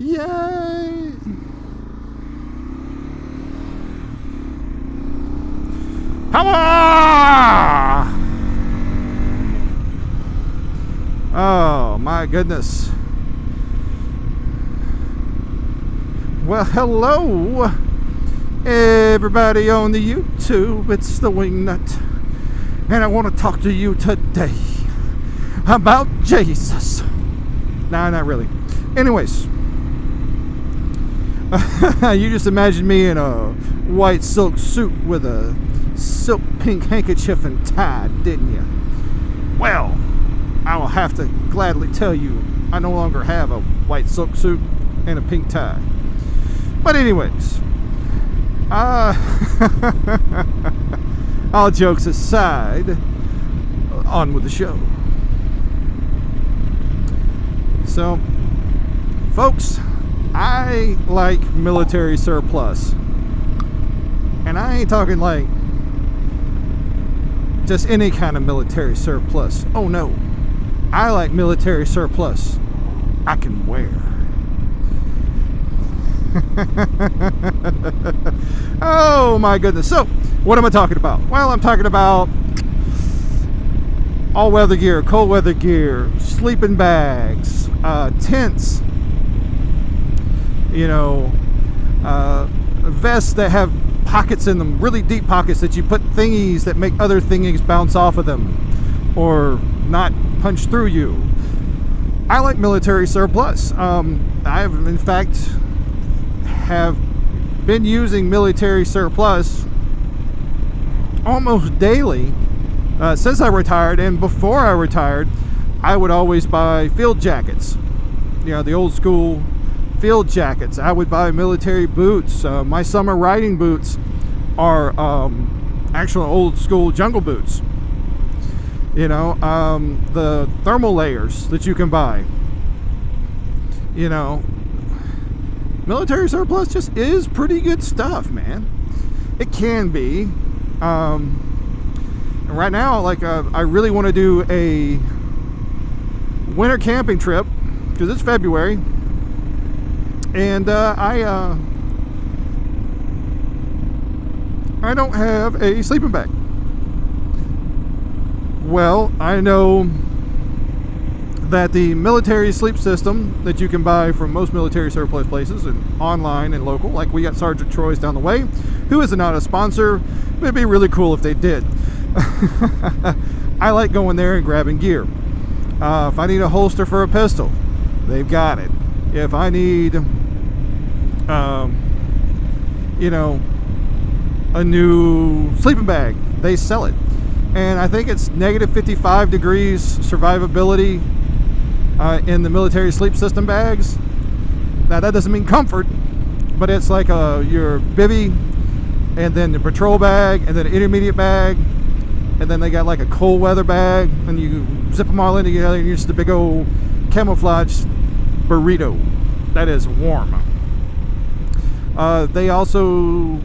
Yay! Power! Oh my goodness. Well, hello everybody on the YouTube. It's the Wingnut, and I want to talk to you today about Jesus. Nah, not really. Anyways, you just imagine me in a white silk suit with a silk pink handkerchief and tie, didn't you? Well, I will have to gladly tell you I no longer have a white silk suit and a pink tie. But anyways, all jokes aside, on with the show. So, folks, I like military surplus. And I ain't talking like just any kind of military surplus. Oh no. I like military surplus I can wear. Oh my goodness. So, what am I talking about? Well, I'm talking about all weather gear, cold weather gear, sleeping bags, tents, vests that have pockets in them, really deep pockets that you put thingies that make other thingies bounce off of them or not punch through you. I like military surplus. I've in fact have been using military surplus almost daily since I retired, and before I retired I would always buy field jackets, the old school field jackets. I would buy military boots. My summer riding boots are actual old school jungle boots. The thermal layers that you can buy. Military surplus just is pretty good stuff, man. It can be. Right now, I really want to do a winter camping trip because it's February, and I don't have a sleeping bag. Well, I know that the military sleep system that you can buy from most military surplus places and online and local, like we got Sergeant Troy's down the way, who is not a sponsor, but it'd be really cool if they did. I like going there and grabbing gear. If I need a holster for a pistol, they've got it. If I need, a new sleeping bag, they sell it. And I think it's negative 55 degrees survivability in the military sleep system bags. Now that doesn't mean comfort, but it's like your bivvy, and then the patrol bag, and then an intermediate bag, and then they got like a cold weather bag, and you zip them all in together, and you're just a big old camouflage burrito that is warm. They also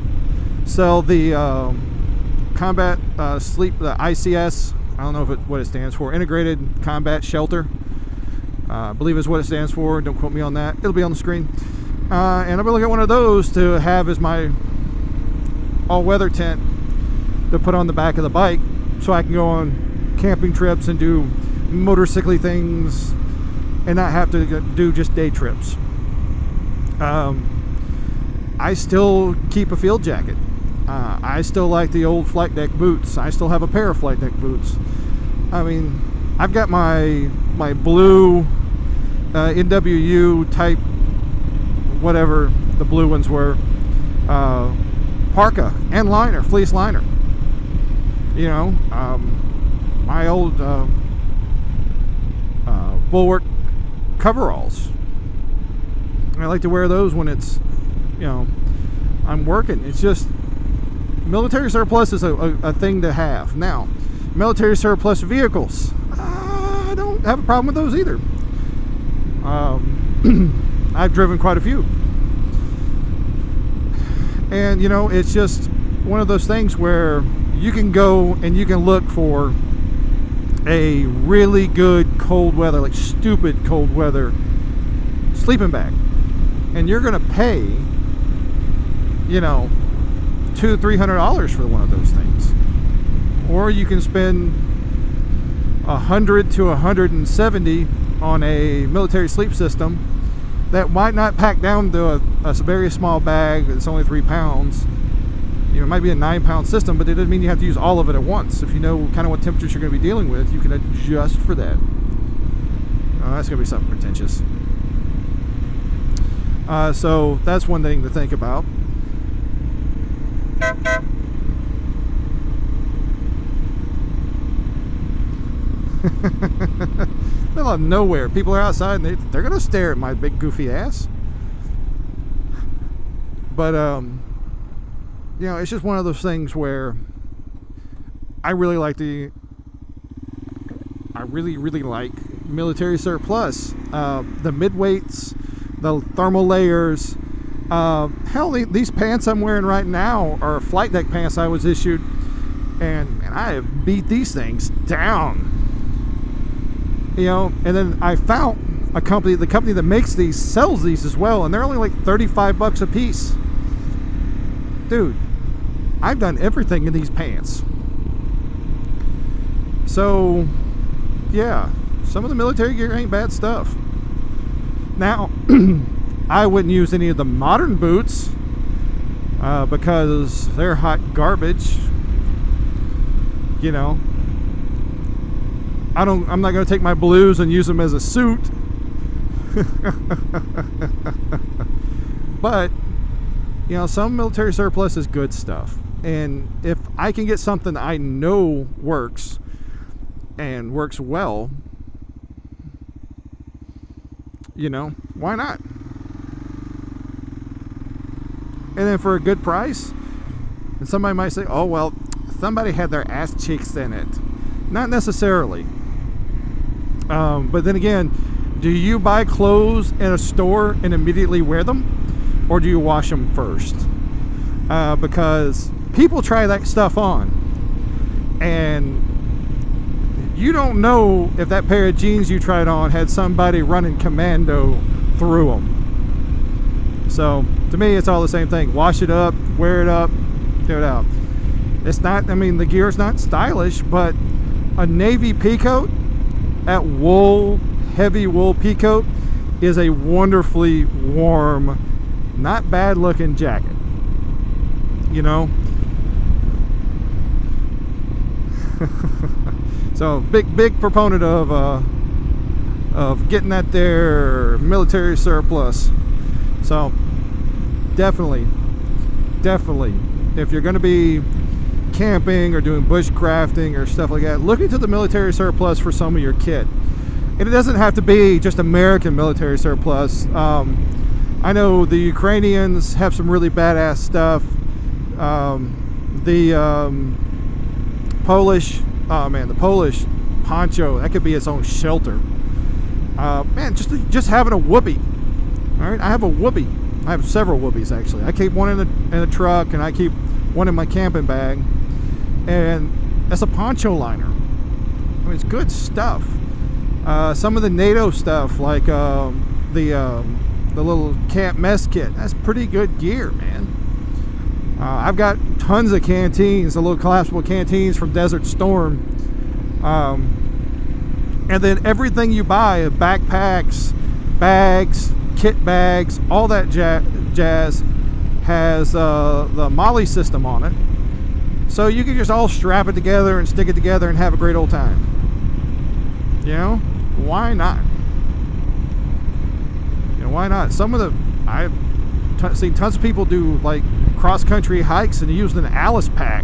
sell the combat sleep, the ICS. I don't know what it stands for. Integrated Combat Shelter, I believe is what it stands for. Don't quote me on that. It'll be on the screen. And I'm gonna get one of those to have as my all-weather tent to put on the back of the bike, so I can go on camping trips and do motorcycling things and not have to do just day trips. I still keep a field jacket. I still like the old flight deck boots. I still have a pair of flight deck boots. I mean, I've got my blue NWU type, whatever the blue ones were, parka and liner, fleece liner. My old Bulwark coveralls. I like to wear those when it's, I'm working. It's just, military surplus is a thing to have. Now, military surplus vehicles, I don't have a problem with those either. I've driven quite a few. And, it's just one of those things where you can go and you can look for a really good cold weather, like stupid cold weather sleeping bag. and you're going to pay, you know, $200-300 for one of those things. Or you can spend $100 to $170 on a military sleep system that might not pack down to a very small bag that's only 3 pounds. You know, it might be a 9-pound system, but it doesn't mean you have to use all of it at once. If you know kind of what temperatures you're going to be dealing with, you can adjust for that. That's going to be something pretentious. So that's one thing to think about. Middle of nowhere, people are outside and they're gonna stare at my big goofy ass. But you know, it's just one of those things where I really like military surplus. The midweights, the thermal layers. Hell, these pants I'm wearing right now are flight deck pants I was issued, and I have beat these things down. You know, and then I found the company that makes these sells these as well, and they're only like $35 a piece. Dude, I've done everything in these pants. So, yeah, some of the military gear ain't bad stuff. Now, I wouldn't use any of the modern boots because they're hot garbage. You know, I'm not going to take my blues and use them as a suit. But, you know, some military surplus is good stuff. And if I can get something I know works and works well, you know, why not? And then for a good price, and somebody might say, oh, well, somebody had their ass cheeks in it. Not necessarily. But then again, do you buy clothes in a store and immediately wear them? Or do you wash them first? Because people try that stuff on, and you don't know if that pair of jeans you tried on had somebody running commando through them. So to me, it's all the same thing. Wash it up, wear it up, do it out. It's not, I mean, the gear's not stylish, but a navy peacoat, that wool, heavy wool peacoat, is a wonderfully warm, not bad looking jacket. You know? So big proponent of getting that there military surplus. So definitely, if you're going to be camping or doing bushcrafting or stuff like that, look into the military surplus for some of your kit. And it doesn't have to be just American military surplus. I know the Ukrainians have some really badass stuff. The Polish, oh man, the Polish poncho, that could be its own shelter. Man, just having a whoopee. All right, I have a whoopee. I have several whoopies actually. I keep one in the truck, and I keep one in my camping bag, and that's a poncho liner. I mean, it's good stuff. Some of the NATO stuff, like the little camp mess kit, that's pretty good gear, man. I've got tons of canteens, the little collapsible canteens from Desert Storm. And then everything you buy, backpacks, bags, kit bags, all that jazz has the Molly system on it. So you can just all strap it together and stick it together and have a great old time. You know, why not? You know, why not? Some of the, I've seen tons of people do like cross-country hikes and use an Alice pack,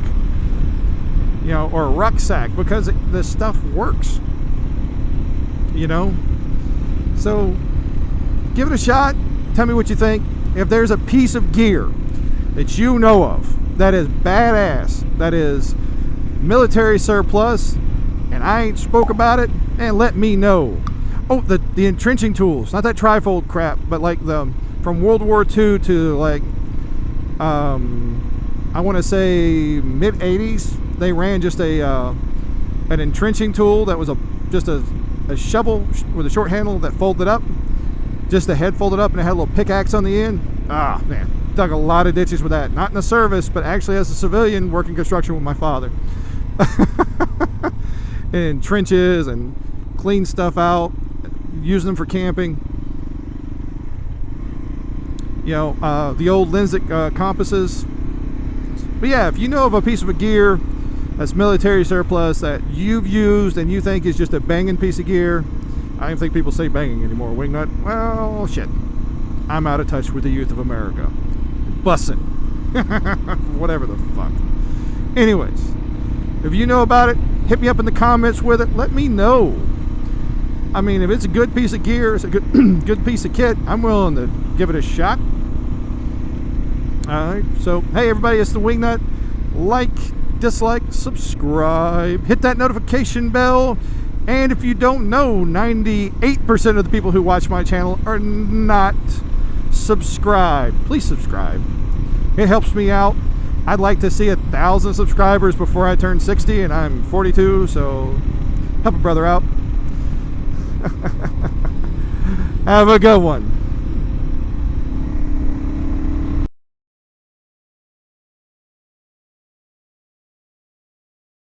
you know, or a rucksack, because this stuff works, you know. So give it a shot. Tell me what you think. If there's a piece of gear that you know of that is badass, that is military surplus, and I ain't spoke about it, and let me know. Oh, the entrenching tools, not that trifold crap, but like the from World War II to like I want to say mid 80s, they ran just an entrenching tool that was just a shovel with a short handle that folded up. just the head folded up and it had a little pickaxe on the end. Ah, man, dug a lot of ditches with that. Not in the service, but actually as a civilian working construction with my father. In trenches and clean stuff out, using them for camping. You know, the old Lensic compasses. But yeah, if you know of a piece of a gear that's military surplus that you've used and you think is just a banging piece of gear, I don't think people say banging anymore. Wingnut, well, shit. I'm out of touch with the youth of America. Bussin'. Whatever the fuck. Anyways, if you know about it, hit me up in the comments with it. Let me know. I mean, if it's a good piece of gear, it's a good good piece of kit, I'm willing to give it a shot. Alright, so hey everybody, it's the Wingnut. Like, dislike, subscribe, hit that notification bell. And if you don't know, 98% of the people who watch my channel are not subscribed. Please subscribe. It helps me out. I'd like to see 1,000 subscribers before I turn 60, and I'm 42, so help a brother out. Have a good one.